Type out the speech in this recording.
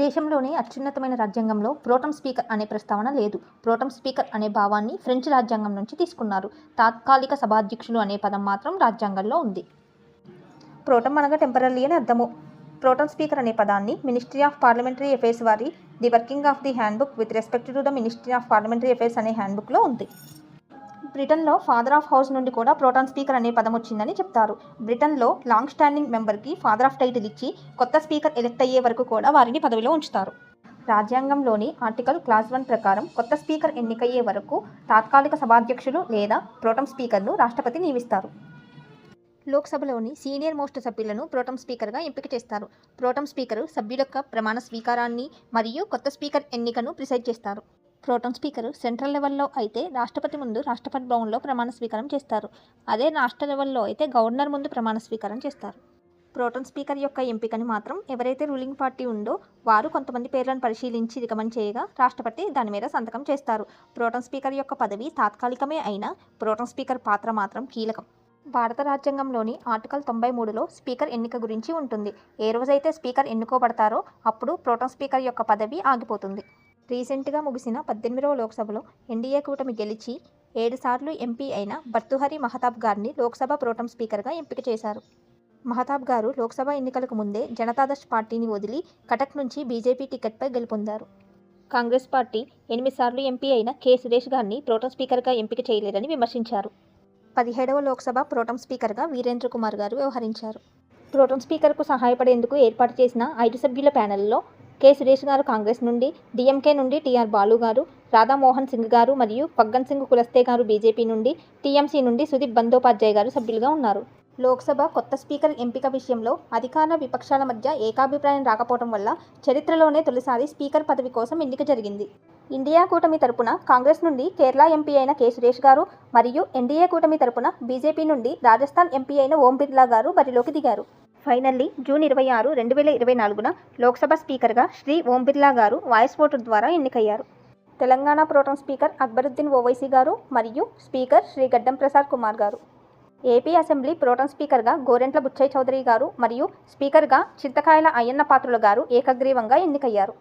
దేశంలోనే అత్యున్నతమైన రాజ్యాంగంలో ప్రోటం స్పీకర్ అనే ప్రస్తావన లేదు. ప్రోటం స్పీకర్ అనే భావాన్ని ఫ్రెంచ్ రాజ్యాంగం నుంచి తీసుకున్నారు. తాత్కాలిక సభాధ్యక్షులు అనే పదం మాత్రం రాజ్యాంగంలో ఉంది. ప్రోటం అనగా టెంపరరీ అని అర్థము. ప్రోటం స్పీకర్ అనే పదాన్ని మినిస్ట్రీ ఆఫ్ పార్లమెంటరీ అఫైర్స్ వారి the working of the handbook with respect to the ministry of parliamentary affairs అనే హ్యాండ్బుక్లో ఉంది. బ్రిటన్లో ఫాదర్ ఆఫ్ హౌస్ నుండి కూడా ప్రోటాన్ స్పీకర్ అనే పదం వచ్చిందని చెప్తారు. బ్రిటన్లో లాంగ్ స్టాండింగ్ మెంబర్కి ఫాదర్ ఆఫ్ టైటిల్ ఇచ్చి కొత్త స్పీకర్ ఎలెక్ట్ అయ్యే వరకు కూడా వారిని పదవిలో ఉంచుతారు. రాజ్యాంగంలోని ఆర్టికల్ క్లాజ్ 1 ప్రకారం కొత్త స్పీకర్ ఎన్నికయ్యే వరకు తాత్కాలిక సభాధ్యక్షులు లేదా ప్రోటం స్పీకర్ను రాష్ట్రపతి నియమిస్తారు. లోక్సభలోని సీనియర్ మోస్ట్ సభ్యులను ప్రోటం స్పీకర్గా ఎంపిక చేస్తారు. ప్రోటం స్పీకరు సభ్యుల యొక్క ప్రమాణ స్వీకారాన్ని మరియు కొత్త స్పీకర్ ఎన్నికను ప్రిసైడ్ చేస్తారు. ప్రోటం స్పీకరు సెంట్రల్ లెవెల్లో అయితే రాష్ట్రపతి ముందు రాష్ట్రపతి భవన్లో ప్రమాణ స్వీకారం చేస్తారు. అదే రాష్ట్ర లెవెల్లో అయితే గవర్నర్ ముందు ప్రమాణ స్వీకారం చేస్తారు. ప్రోటం స్పీకర్ యొక్క ఎంపికని మాత్రం ఎవరైతే రూలింగ్ పార్టీ ఉందో వారు కొంతమంది పేర్లను పరిశీలించి రికమెండ్ చేయగా రాష్ట్రపతి దాని మీద సంతకం చేస్తారు. ప్రోటం స్పీకర్ యొక్క పదవి తాత్కాలికమే అయినా ప్రోటం స్పీకర్ పాత్ర మాత్రం కీలకం. భారత రాజ్యాంగంలోని ఆర్టికల్ 93లో స్పీకర్ ఎన్నిక గురించి ఉంటుంది. ఏ రోజైతే స్పీకర్ ఎన్నుకోబడతారో అప్పుడు ప్రోటం స్పీకర్ యొక్క పదవి ఆగిపోతుంది. రీసెంట్గా ముగిసిన 18వ లోక్సభలో ఎన్డీఏ కూటమి గెలిచి 7 సార్లు ఎంపీ అయిన భర్తృహరి మహతాబ్ గారిని లోక్సభ ప్రోటం స్పీకర్గా ఎంపిక చేశారు. మహతాబ్ గారు లోక్సభ ఎన్నికలకు ముందే జనతాదళ్ పార్టీని వదిలి కటక్ నుంచి బీజేపీ టికెట్పై గెలుపొందారు. కాంగ్రెస్ పార్టీ 8 సార్లు ఎంపీ అయిన కె సురేష్ గారిని ప్రోటం స్పీకర్గా ఎంపిక చేయలేదని విమర్శించారు. 17వ లోక్సభ ప్రోటం స్పీకర్గా వీరేంద్ర కుమార్ గారు వ్యవహరించారు. ప్రోటం స్పీకర్కు సహాయపడేందుకు ఏర్పాటు చేసిన 5 సభ్యుల ప్యానెల్లో కె సురేష్ గారు కాంగ్రెస్ నుండి, డీఎంకే నుండి టీఆర్ బాలు గారు, రాధామోహన్ సింగ్ గారు మరియు ఫగ్గన్ సింగ్ కులస్తే గారు బీజేపీ నుండి, టీఎంసీ నుండి సుదీప్ బందోపాధ్యాయ్ గారు సభ్యులుగా ఉన్నారు. లోక్సభ కొత్త స్పీకర్ ఎంపిక విషయంలో అధికార విపక్షాల మధ్య ఏకాభిప్రాయం రాకపోవడం వల్ల చరిత్రలోనే తొలిసారి స్పీకర్ పదవి కోసం ఎన్నిక జరిగింది. ఇండియా కూటమి తరపున కాంగ్రెస్ నుండి కేరళ ఎంపీ అయిన కె సురేష్ గారు మరియు ఎన్డీఏ కూటమి తరపున బీజేపీ నుండి రాజస్థాన్ ఎంపీ అయిన ఓం బిర్లా గారు బరిలోకి దిగారు. ఫైనల్లీ జూన్ 26, 2024న లోక్సభ స్పీకర్గా శ్రీ ఓం బిర్లా గారు వాయిస్ ఓటు ద్వారా ఎన్నికయ్యారు. తెలంగాణ ప్రోటం స్పీకర్ అక్బరుద్దీన్ ఓవైసీ గారు మరియు స్పీకర్ శ్రీ గడ్డం ప్రసాద్ కుమార్ గారు. ఏపీ అసెంబ్లీ ప్రోటం స్పీకర్గా గోరెంట్ల బుచ్చయ్య చౌదరి గారు మరియు స్పీకర్గా చింతకాయల అయ్యన్న పాత్రుల గారు ఏకగ్రీవంగా ఎన్నికయ్యారు.